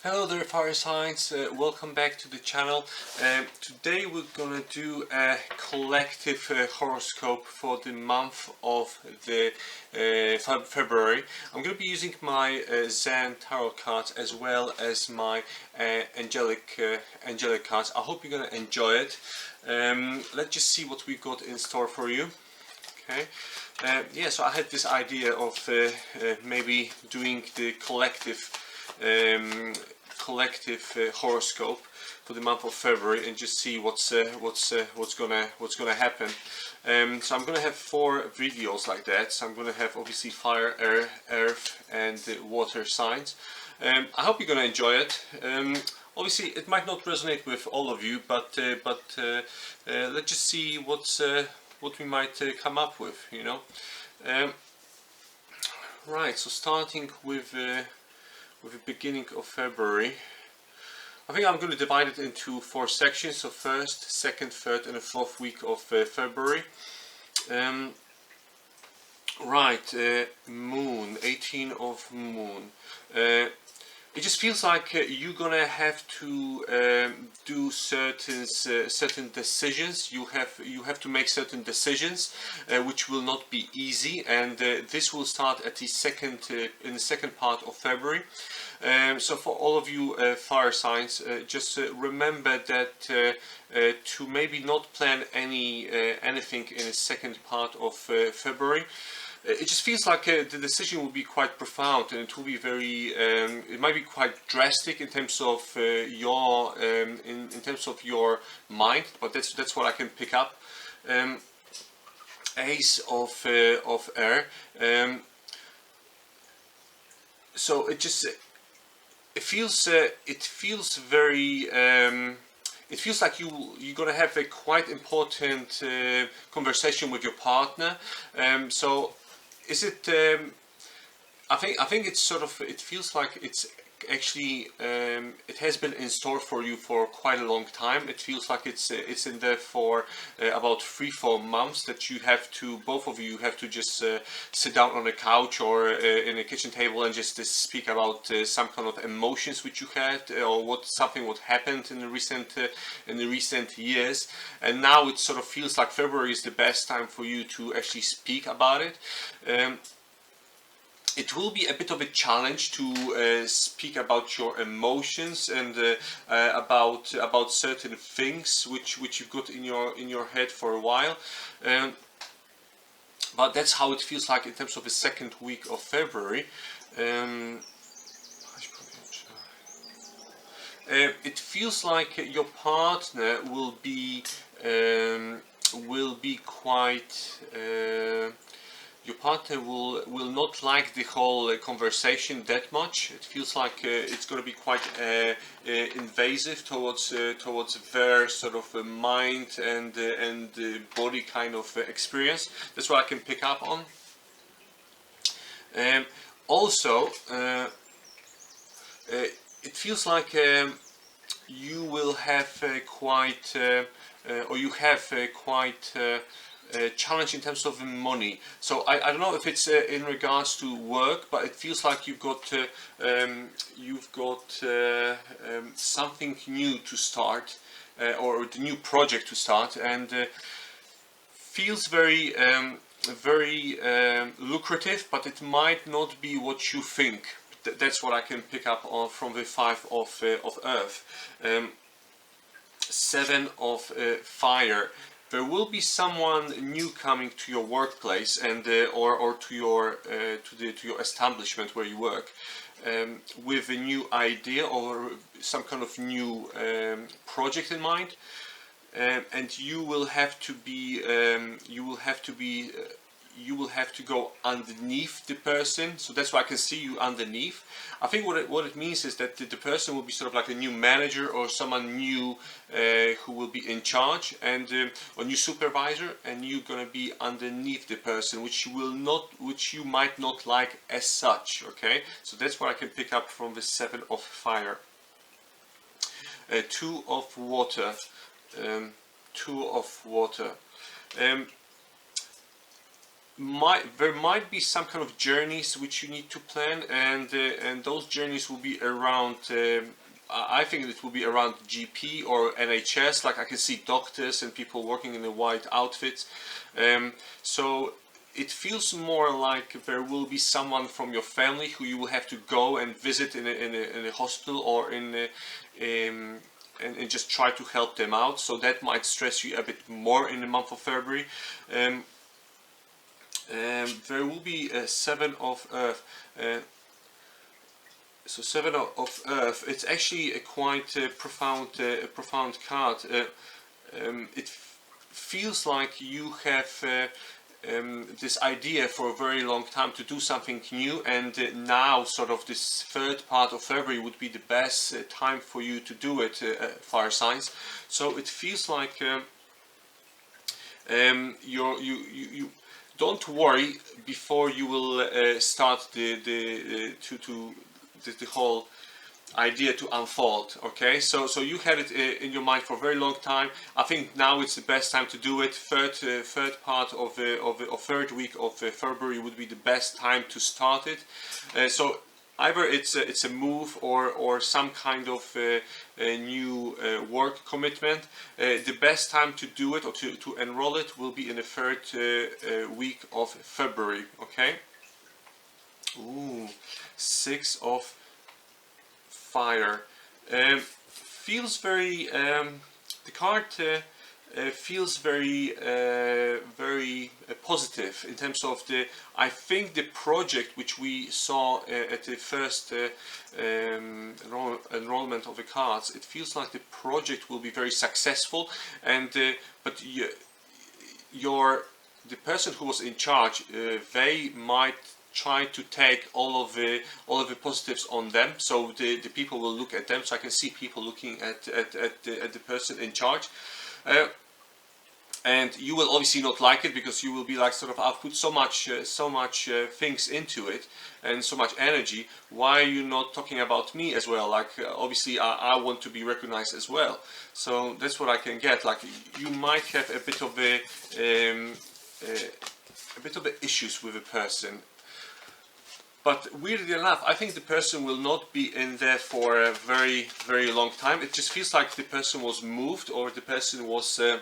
Hello there, fire signs. Welcome back to the channel. Today we're gonna do a collective horoscope for the month of the February. I'm gonna be using my Zen tarot cards as well as my angelic cards. I hope you're gonna enjoy it. Let's just see what we've got in store for you. Okay. Yeah, so I had this idea of maybe doing the collective horoscope for the month of February and just see what's gonna happen. So I'm gonna have 4 videos like that. So I'm gonna have obviously fire, air, earth, and water signs. I hope you're gonna enjoy it. Obviously, it might not resonate with all of you, but let's just see what we might come up with. You know. Right. So starting with the beginning of February, I think I'm going to divide it into 4 sections. So first, second, third, and the 4th week of February. Moon, 18 of Moon. It just feels like you're gonna have to do certain decisions. You have to make certain decisions, which will not be easy, and this will start at the in the second part of February. So for all of you fire signs, just remember that to maybe not plan anything in the second part of February. It just feels like the decision will be quite profound, and it will be very. It might be quite drastic in terms of your in terms of your mind, but that's what I can pick up. Ace of air. So it feels very. It feels like you're gonna have a quite important conversation with your partner. So is it? I think it's sort of. It feels like it's actually. It has been in store for you for quite a long time. It feels like it's in there for about 3-4 months. That you have to, both of you have to just sit down on a couch or in a kitchen table and just speak about some kind of emotions which you had, or something what happened in the recent years. And now it sort of feels like February is the best time for you to actually speak about it. It will be a bit of a challenge to speak about your emotions and about certain things which you've got in your head for a while. But that's how it feels like in terms of the second week of February. It feels like your partner will be quite. Your partner will not like the whole conversation that much. It feels like it's going to be quite invasive towards their sort of mind and body kind of experience. That's what I can pick up on. Also, it feels like you will have quite or you have quite. Challenge in terms of money. So I don't know if it's in regards to work, but it feels like you've got something new to start, or the new project to start, and feels very lucrative, but it might not be what you think. That's what I can pick up on from the 5 of Earth. 7 of Fire. There will be someone new coming to your workplace and or to your establishment where you work, with a new idea or some kind of new project in mind, and you will have to go underneath the person. So that's why I can see you underneath. I think what it means is that the person will be sort of like a new manager or someone new who will be in charge, and a new supervisor, and you're gonna be underneath the person, which you might not like as such. Okay, so that's what I can pick up from the 7 of Fire. 2 of Water. 2 of Water. there might be some kind of journeys which you need to plan, and those journeys will be around. I think it will be around GP or NHS. Like I can see doctors and people working in the white outfits. So it feels more like there will be someone from your family who you will have to go and visit in a hospital or and just try to help them out. So that might stress you a bit more in the month of February. There will be a Seven of Earth. So Seven of Earth. It's actually a quite profound card. It feels like you have this idea for a very long time to do something new, and now sort of this third part of February would be the best time for you to do it, fire signs. So it feels like you don't worry before you will start the whole idea to unfold. Okay, so you had it in your mind for a very long time. I think now it's the best time to do it. Third part of third week of February would be the best time to start it. So either it's a move or some kind of a new work commitment. The best time to do it or to enroll it will be in the third week of February. Okay. Ooh, Six of Fire. Feels very the card feels very positive in terms of the, I think the project which we saw at the first enrollment of the cards, it feels like the project will be very successful, and but the person who was in charge, they might try to take all of the positives on them, so the people will look at them. So I can see people looking at the person in charge, and you will obviously not like it, because you will be like, sort of, I've put so much things into it and so much energy. Why are you not talking about me as well? Like obviously I want to be recognized as well. So that's what I can get. Like you might have a bit of issues with a person. But weirdly enough, I think the person will not be in there for a very, very long time. It just feels like the person was moved, or the person was there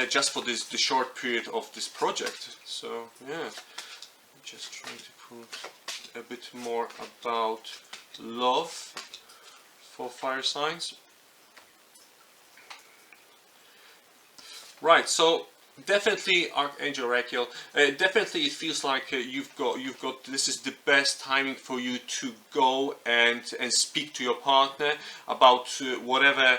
just for the short period of this project. So yeah, just trying to put a bit more about love for fire signs. Right, so definitely Archangel Raquel. Definitely, it feels like you've got. This is the best timing for you to go and speak to your partner about whatever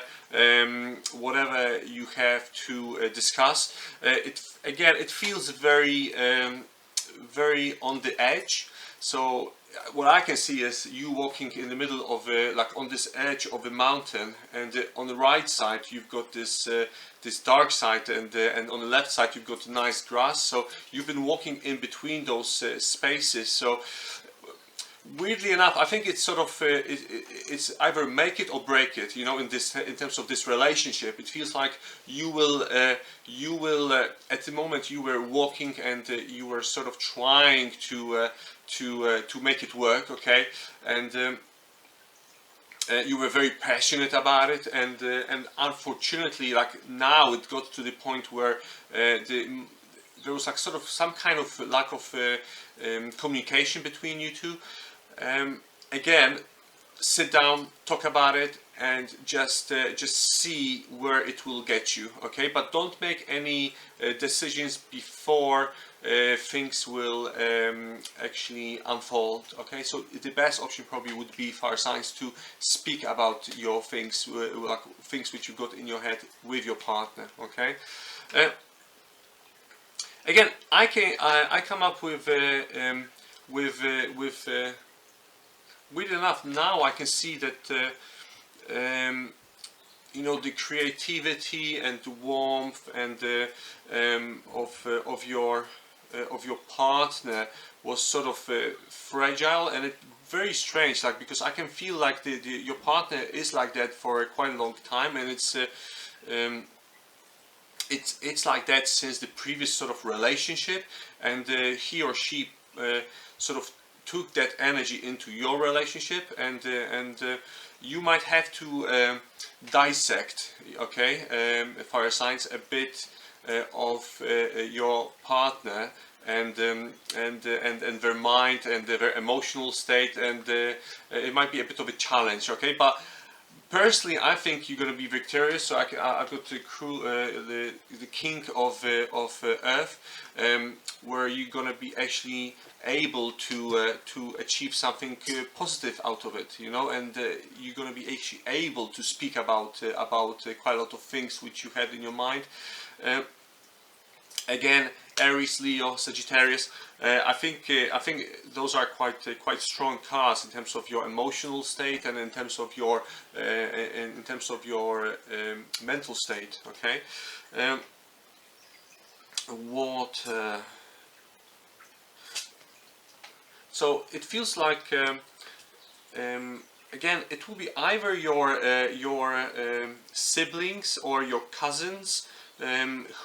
you have to discuss. It feels very very on the edge. So what I can see is you walking in the middle of like on this edge of a mountain, and on the right side you've got this this dark side, and on the left side you've got nice grass. So you've been walking in between those spaces. So weirdly enough, I think it's sort of it's either make it or break it. You know, in terms of this relationship, it feels like you will at the moment you were walking, and you were sort of trying to make it work, okay, and you were very passionate about it, and unfortunately, like now it got to the point where there was like sort of some kind of lack of communication between you two. Again, sit down, talk about it, and just see where it will get you, okay? But don't make any decisions before things will actually unfold, okay? So the best option probably would be, fire signs, to speak about your things, like things which you got in your head with your partner, okay? Again, I come up with weird enough, now I can see that you know, the creativity and the warmth and of your partner was sort of fragile, and it very strange, like, because I can feel like your partner is like that for quite a long time, and it's like that since the previous sort of relationship, and he or she sort of took that energy into your relationship, and you might have to dissect, okay, fire signs, a bit of your partner, and their mind and their emotional state, and it might be a bit of a challenge, okay, but personally, I think you're going to be victorious. So I've got the king of Earth, where you're going to be actually able to achieve something positive out of it, you know, and you're going to be actually able to speak about quite a lot of things which you had in your mind. Again, Aries, Leo, Sagittarius. I think those are quite strong cards in terms of your emotional state and in terms of your mental state. Okay. So it feels like again, it will be either your siblings or your cousins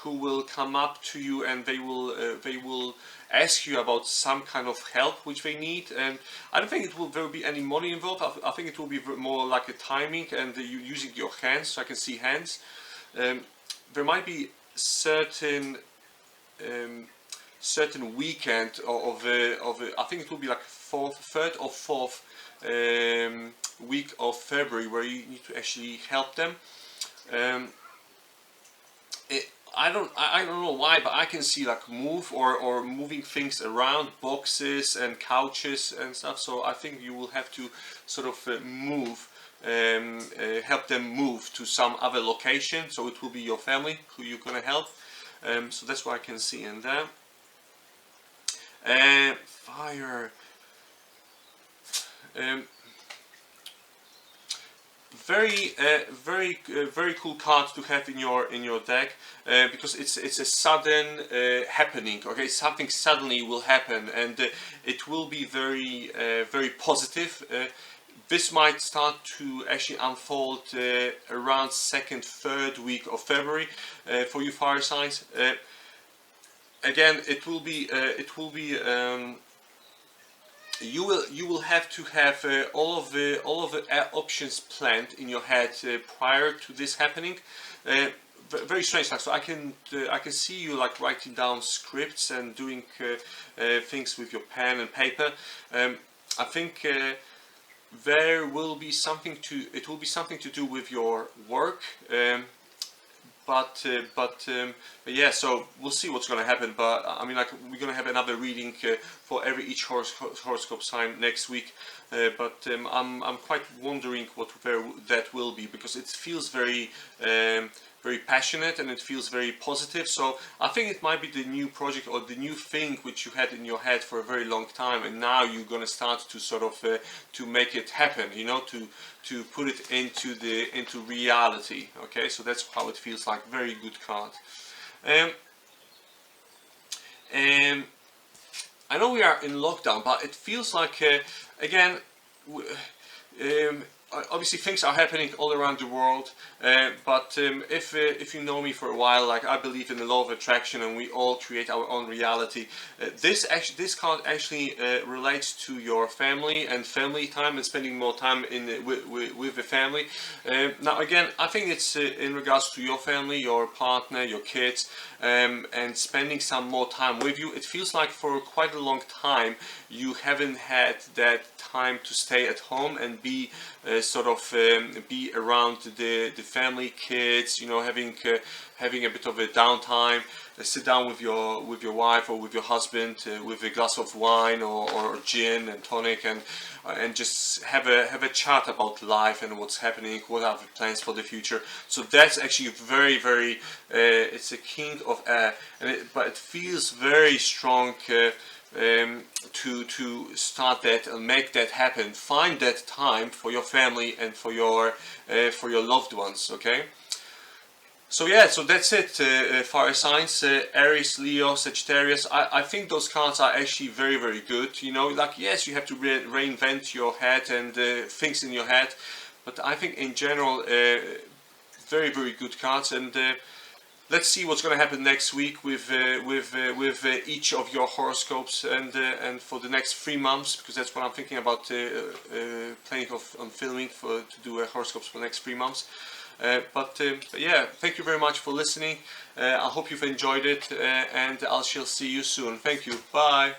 who will come up to you, and they will ask you about some kind of help which they need. And I don't think there will be any money involved. I think it will be more like a timing and you using your hands. So I can see hands. There might be certain weekend of I think it will be like third or fourth week of February where you need to actually help them. I don't know why, but I can see like or moving things around, boxes and couches and stuff. So I think you will have to sort of help them move to some other location. So it will be your family who you're gonna help. So that's what I can see in there. Fire. Very cool card to have in your deck, because it's a sudden happening. Okay, something suddenly will happen, and it will be very positive. This might start to actually unfold around second, third week of February for you fire signs. Again, it will be you will have to have all of the options planned in your head prior to this happening. Very strange. So I can see you like writing down scripts and doing things with your pen and paper. I think there will be something to do with your work. But yeah, so we'll see what's going to happen. But I mean, like, we're going to have another reading for each horoscope sign next week. But I'm quite wondering what that will be, because it feels very passionate and it feels very positive. So I think it might be the new project or the new thing which you had in your head for a very long time, and now you're going to start to sort of to make it happen. You know, to put it into reality. Okay, so that's how it feels like. Very good card. And I know we are in lockdown, but it feels like again. Obviously things are happening all around the world, but if you know me for a while, like, I believe in the law of attraction and we all create our own reality. This card actually relates to your family and family time and spending more time with the family. Now again, I think it's in regards to your family, your partner, your kids, and spending some more time with you. It feels like for quite a long time you haven't had that time to stay at home and be be around the family, kids, you know, having a bit of a downtime, sit down with your wife or with your husband with a glass of wine or gin and tonic, and just have a chat about life and what's happening, what are the plans for the future. So that's actually very it's a king of air, but it feels very strong to start that and make that happen. Find that time for your family and for your loved ones. Okay. So yeah, so that's it. Fire signs, Aries, Leo, Sagittarius. I think those cards are actually very good. You know, like, yes, you have to reinvent your head and things in your head, but I think in general very good cards. And let's see what's going to happen next week with each of your horoscopes, and for the next 3 months, because that's what I'm thinking about planning on filming to do horoscopes for the next 3 months. But yeah, thank you very much for listening. I hope you've enjoyed it, and I shall see you soon. Thank you. Bye.